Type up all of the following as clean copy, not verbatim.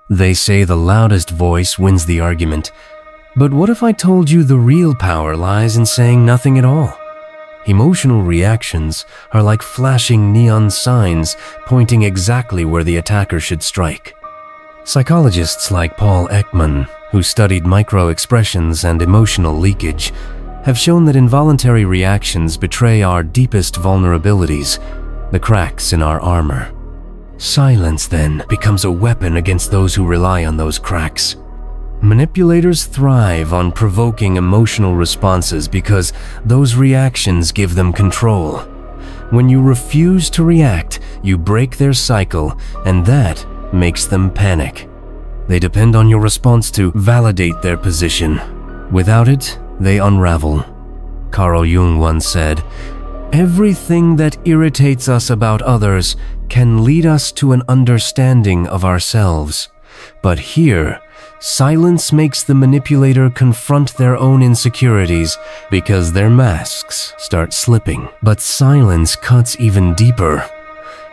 They say the loudest voice wins the argument. But what if I told you the real power lies in saying nothing at all? Emotional reactions are like flashing neon signs pointing exactly where the attacker should strike. Psychologists like Paul Ekman, who studied micro-expressions and emotional leakage, have shown that involuntary reactions betray our deepest vulnerabilities, the cracks in our armor. Silence, then, becomes a weapon against those who rely on those cracks. Manipulators thrive on provoking emotional responses because those reactions give them control. When you refuse to react, you break their cycle, and that makes them panic. They depend on your response to validate their position. Without it, they unravel. Carl Jung once said, "Everything that irritates us about others can lead us to an understanding of ourselves. But here, silence makes the manipulator confront their own insecurities because their masks start slipping. But silence cuts even deeper.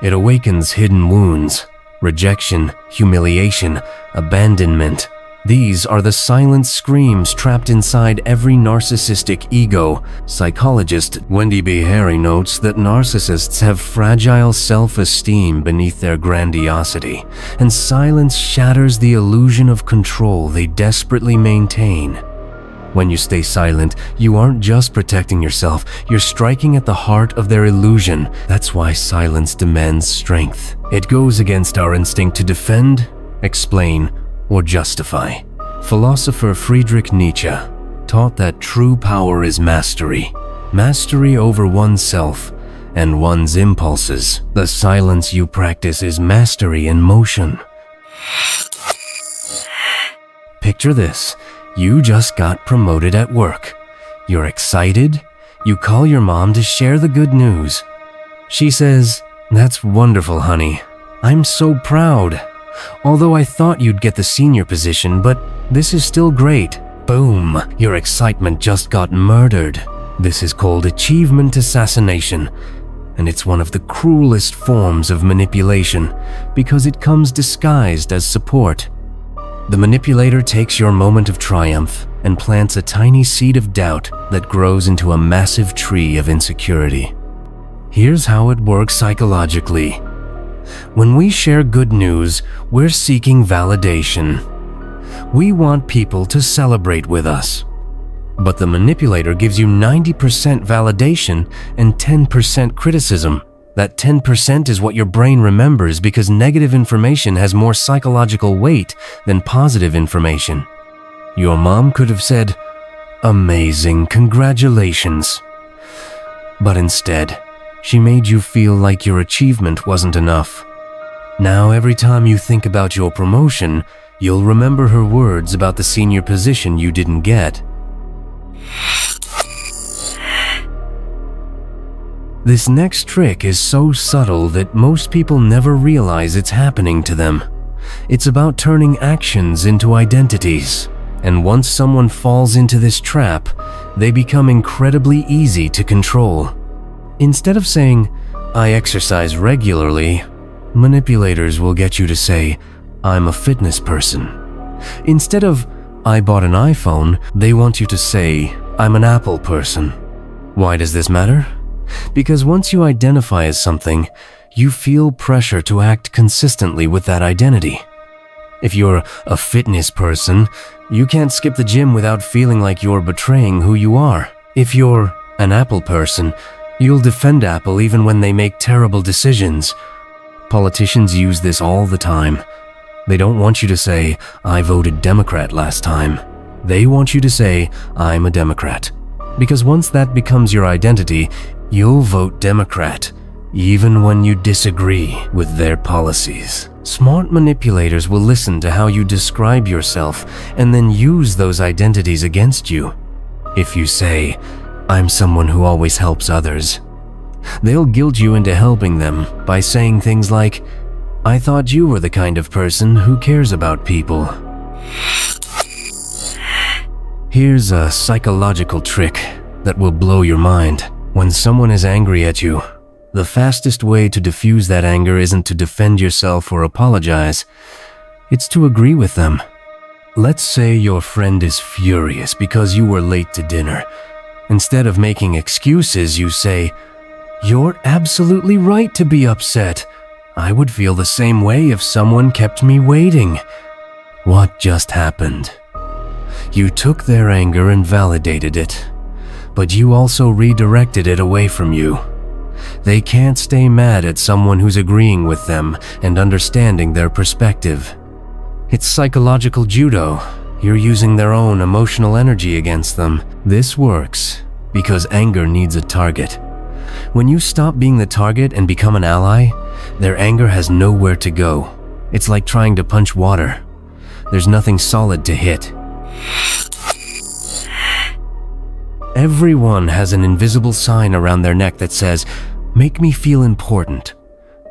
It awakens hidden wounds, rejection, humiliation, abandonment. These are the silent screams trapped inside every narcissistic ego. Psychologist Wendy B. Harry notes that narcissists have fragile self-esteem beneath their grandiosity, and silence shatters the illusion of control they desperately maintain. When you stay silent, you aren't just protecting yourself, you're striking at the heart of their illusion. That's why silence demands strength. It goes against our instinct to defend, explain, or justify. Philosopher Friedrich Nietzsche taught that true power is mastery. Mastery over oneself and one's impulses. The silence you practice is mastery in motion. Picture this. You just got promoted at work. You're excited. You call your mom to share the good news. She says, "That's wonderful, honey. I'm so proud. Although I thought you'd get the senior position, but this is still great." Boom, your excitement just got murdered. This is called achievement assassination, and it's one of the cruelest forms of manipulation because it comes disguised as support. The manipulator takes your moment of triumph and plants a tiny seed of doubt that grows into a massive tree of insecurity. Here's how it works psychologically. When we share good news, we're seeking validation. We want people to celebrate with us. But the manipulator gives you 90% validation and 10% criticism. That 10% is what your brain remembers because negative information has more psychological weight than positive information. Your mom could have said, "Amazing, congratulations." But instead, she made you feel like your achievement wasn't enough. Now every time you think about your promotion, you'll remember her words about the senior position you didn't get. This next trick is so subtle that most people never realize it's happening to them. It's about turning actions into identities. And once someone falls into this trap, they become incredibly easy to control. Instead of saying, "I exercise regularly," manipulators will get you to say, "I'm a fitness person." Instead of, "I bought an iPhone," they want you to say, "I'm an Apple person." Why does this matter? Because once you identify as something, you feel pressure to act consistently with that identity. If you're a fitness person, you can't skip the gym without feeling like you're betraying who you are. If you're an Apple person, you'll defend Apple even when they make terrible decisions. Politicians use this all the time. They don't want you to say, "I voted Democrat last time." They want you to say, "I'm a Democrat." Because once that becomes your identity, you'll vote Democrat, even when you disagree with their policies. Smart manipulators will listen to how you describe yourself and then use those identities against you. If you say, "I'm someone who always helps others," they'll guilt you into helping them by saying things like, "I thought you were the kind of person who cares about people." Here's a psychological trick that will blow your mind. When someone is angry at you, the fastest way to diffuse that anger isn't to defend yourself or apologize. It's to agree with them. Let's say your friend is furious because you were late to dinner. Instead of making excuses, you say, "You're absolutely right to be upset. I would feel the same way if someone kept me waiting." What just happened? You took their anger and validated it, but you also redirected it away from you. They can't stay mad at someone who's agreeing with them and understanding their perspective. It's psychological judo. You're using their own emotional energy against them. This works because anger needs a target. When you stop being the target and become an ally, their anger has nowhere to go. It's like trying to punch water. There's nothing solid to hit. Everyone has an invisible sign around their neck that says, "Make me feel important."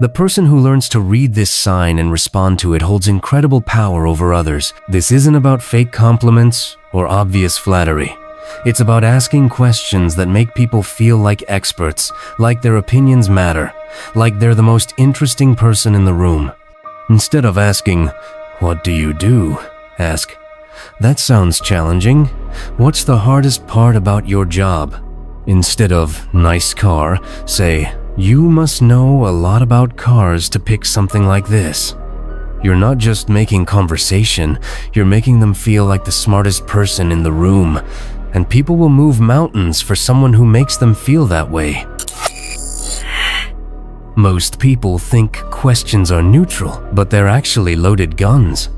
The person who learns to read this sign and respond to it holds incredible power over others. This isn't about fake compliments or obvious flattery. It's about asking questions that make people feel like experts, like their opinions matter, like they're the most interesting person in the room. Instead of asking, "What do you do?" ask, "That sounds challenging. What's the hardest part about your job?" Instead of "nice car," say, "You must know a lot about cars to pick something like this." You're not just making conversation, you're making them feel like the smartest person in the room. And people will move mountains for someone who makes them feel that way. Most people think questions are neutral, but they're actually loaded guns.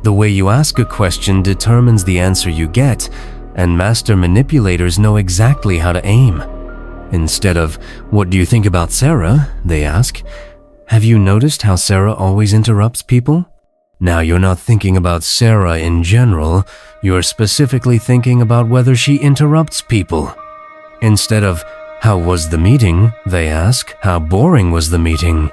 The way you ask a question determines the answer you get, and master manipulators know exactly how to aim. Instead of, "What do you think about Sarah?" they ask, "Have you noticed how Sarah always interrupts people?" Now you're not thinking about Sarah in general, you're specifically thinking about whether she interrupts people. Instead of, "How was the meeting?" they ask, "How boring was the meeting?"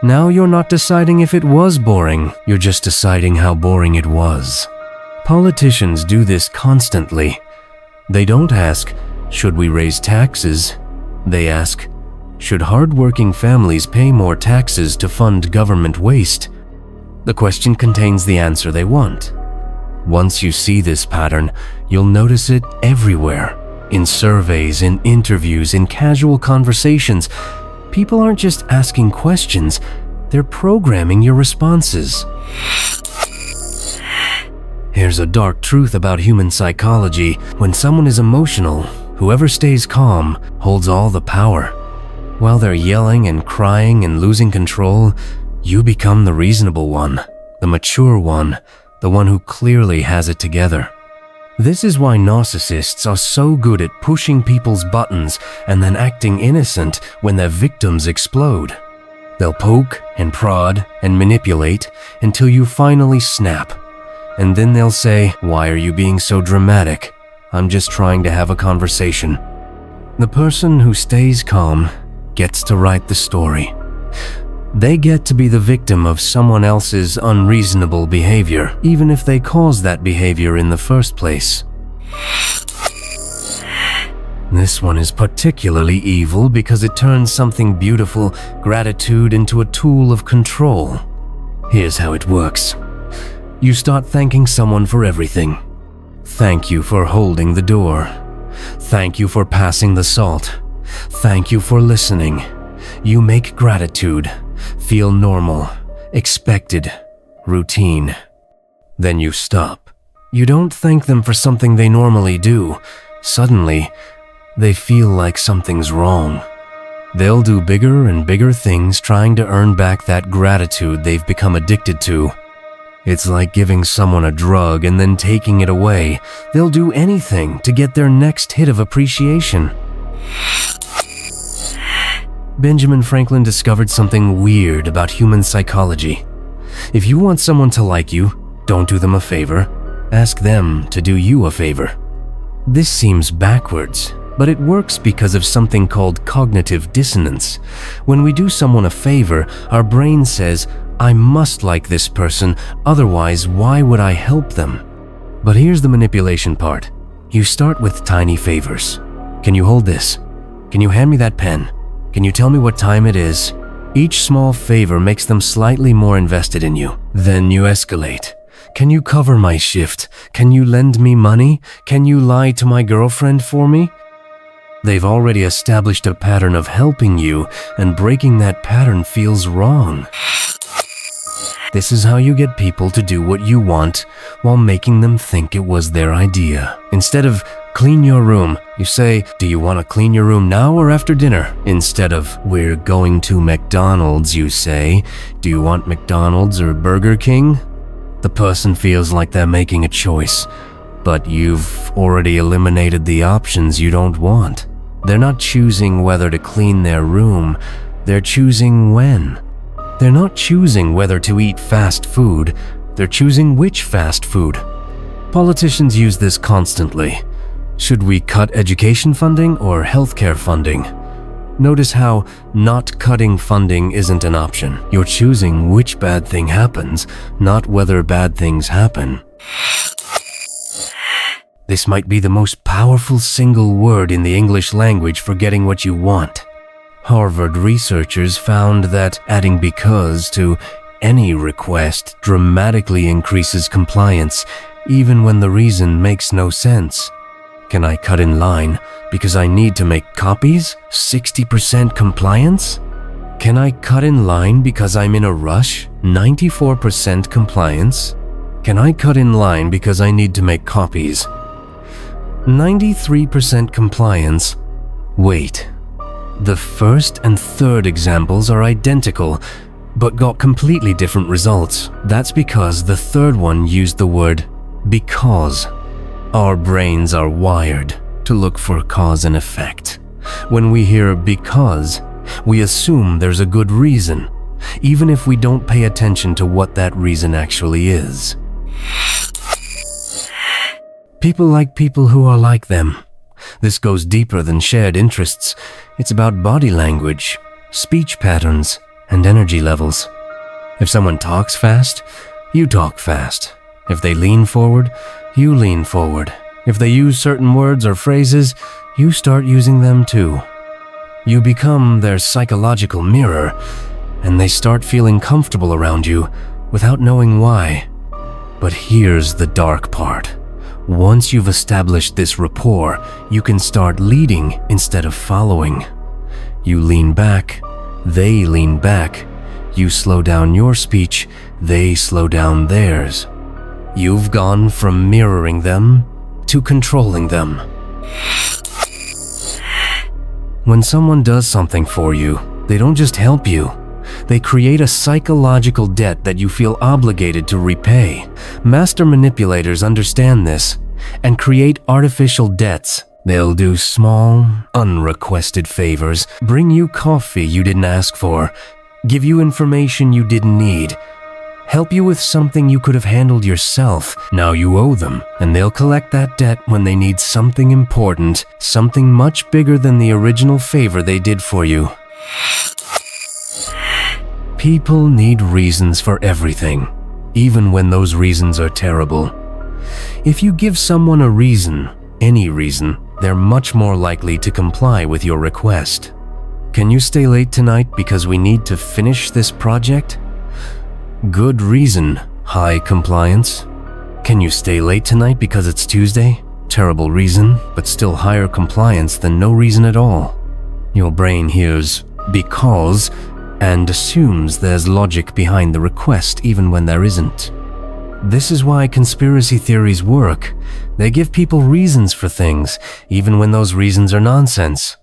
Now you're not deciding if it was boring, you're just deciding how boring it was. Politicians do this constantly. They don't ask, "Should we raise taxes?" They ask, "Should hardworking families pay more taxes to fund government waste?" The question contains the answer they want. Once you see this pattern, you'll notice it everywhere. In surveys, in interviews, in casual conversations. People aren't just asking questions, they're programming your responses. Here's a dark truth about human psychology. When someone is emotional, whoever stays calm holds all the power. While they're yelling and crying and losing control, you become the reasonable one, the mature one, the one who clearly has it together. This is why narcissists are so good at pushing people's buttons and then acting innocent when their victims explode. They'll poke and prod and manipulate until you finally snap. And then they'll say, "Why are you being so dramatic? I'm just trying to have a conversation." The person who stays calm gets to write the story. They get to be the victim of someone else's unreasonable behavior, even if they caused that behavior in the first place. This one is particularly evil because it turns something beautiful, gratitude, into a tool of control. Here's how it works. You start thanking someone for everything. Thank you for holding the door. Thank you for passing the salt. Thank you for listening. You make gratitude feel normal, expected, routine. Then you stop. You don't thank them for something they normally do. Suddenly, they feel like something's wrong. They'll do bigger and bigger things trying to earn back that gratitude they've become addicted to. It's like giving someone a drug and then taking it away. They'll do anything to get their next hit of appreciation. Benjamin Franklin discovered something weird about human psychology. If you want someone to like you, don't do them a favor. Ask them to do you a favor. This seems backwards, but it works because of something called cognitive dissonance. When we do someone a favor, our brain says, "I must like this person, otherwise why would I help them?" But here's the manipulation part. You start with tiny favors. Can you hold this? Can you hand me that pen? Can you tell me what time it is? Each small favor makes them slightly more invested in you. Then you escalate. Can you cover my shift? Can you lend me money? Can you lie to my girlfriend for me? They've already established a pattern of helping you, and breaking that pattern feels wrong. This is how you get people to do what you want while making them think it was their idea. Instead of clean your room, you say, do you want to clean your room now or after dinner? Instead of we're going to McDonald's, you say, do you want McDonald's or Burger King? The person feels like they're making a choice, but you've already eliminated the options you don't want. They're not choosing whether to clean their room, they're choosing when. They're not choosing whether to eat fast food, they're choosing which fast food. Politicians use this constantly. Should we cut education funding or healthcare funding? Notice how not cutting funding isn't an option. You're choosing which bad thing happens, not whether bad things happen. This might be the most powerful single word in the English language for getting what you want. Harvard researchers found that adding because to any request dramatically increases compliance, even when the reason makes no sense. Can I cut in line because I need to make copies? 60% compliance? Can I cut in line because I'm in a rush? 94% compliance? Can I cut in line because I need to make copies? 93% compliance. Wait. The first and third examples are identical, but got completely different results. That's because the third one used the word because. Our brains are wired to look for cause and effect. When we hear because, we assume there's a good reason, even if we don't pay attention to what that reason actually is. People like people who are like them. This goes deeper than shared interests. It's about body language, speech patterns, and energy levels. If someone talks fast, you talk fast. If they lean forward, you lean forward. If they use certain words or phrases, you start using them too. You become their psychological mirror, and they start feeling comfortable around you without knowing why. But here's the dark part. Once you've established this rapport, you can start leading instead of following. You lean back, they lean back. You slow down your speech, they slow down theirs. You've gone from mirroring them to controlling them. When someone does something for you, they don't just help you. They create a psychological debt that you feel obligated to repay. Master manipulators understand this and create artificial debts. They'll do small, unrequested favors, bring you coffee you didn't ask for, give you information you didn't need, help you with something you could have handled yourself. Now you owe them, and they'll collect that debt when they need something important, something much bigger than the original favor they did for you. People need reasons for everything, even when those reasons are terrible. If you give someone a reason, any reason, they're much more likely to comply with your request. Can you stay late tonight because we need to finish this project? Good reason, high compliance. Can you stay late tonight because it's Tuesday? Terrible reason, but still higher compliance than no reason at all. Your brain hears because and assumes there's logic behind the request even when there isn't. This is why conspiracy theories work. They give people reasons for things, even when those reasons are nonsense.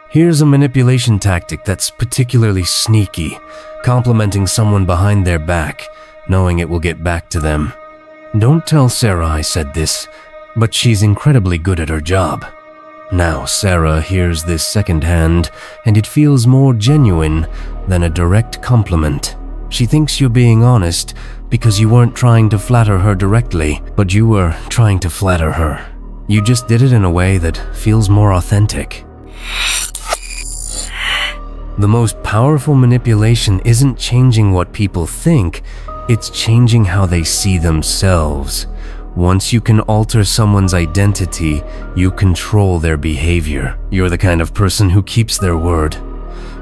Here's a manipulation tactic that's particularly sneaky, complimenting someone behind their back, knowing it will get back to them. Don't tell Sarah I said this, but she's incredibly good at her job. Now Sarah hears this secondhand, and it feels more genuine than a direct compliment. She thinks you're being honest because you weren't trying to flatter her directly, but you were trying to flatter her. You just did it in a way that feels more authentic. The most powerful manipulation isn't changing what people think, it's changing how they see themselves. Once you can alter someone's identity, you control their behavior. You're the kind of person who keeps their word.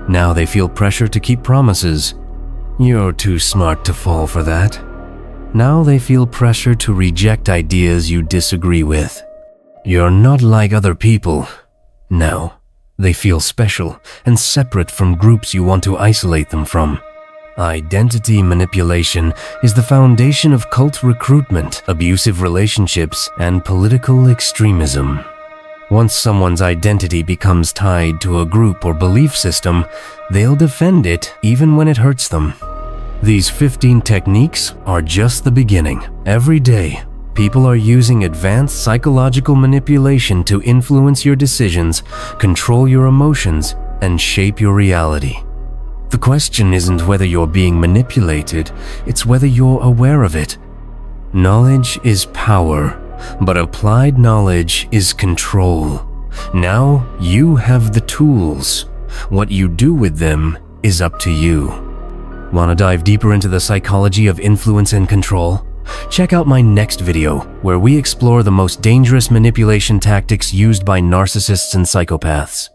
Now they feel pressure to keep promises. You're too smart to fall for that. Now they feel pressure to reject ideas you disagree with. You're not like other people. Now they feel special and separate from groups you want to isolate them from. Identity manipulation is the foundation of cult recruitment, abusive relationships, and political extremism. Once someone's identity becomes tied to a group or belief system, they'll defend it even when it hurts them. These 15 techniques are just the beginning. Every day, people are using advanced psychological manipulation to influence your decisions, control your emotions, and shape your reality. The question isn't whether you're being manipulated, it's whether you're aware of it. Knowledge is power, but applied knowledge is control. Now you have the tools. What you do with them is up to you. Want to dive deeper into the psychology of influence and control? Check out my next video, where we explore the most dangerous manipulation tactics used by narcissists and psychopaths.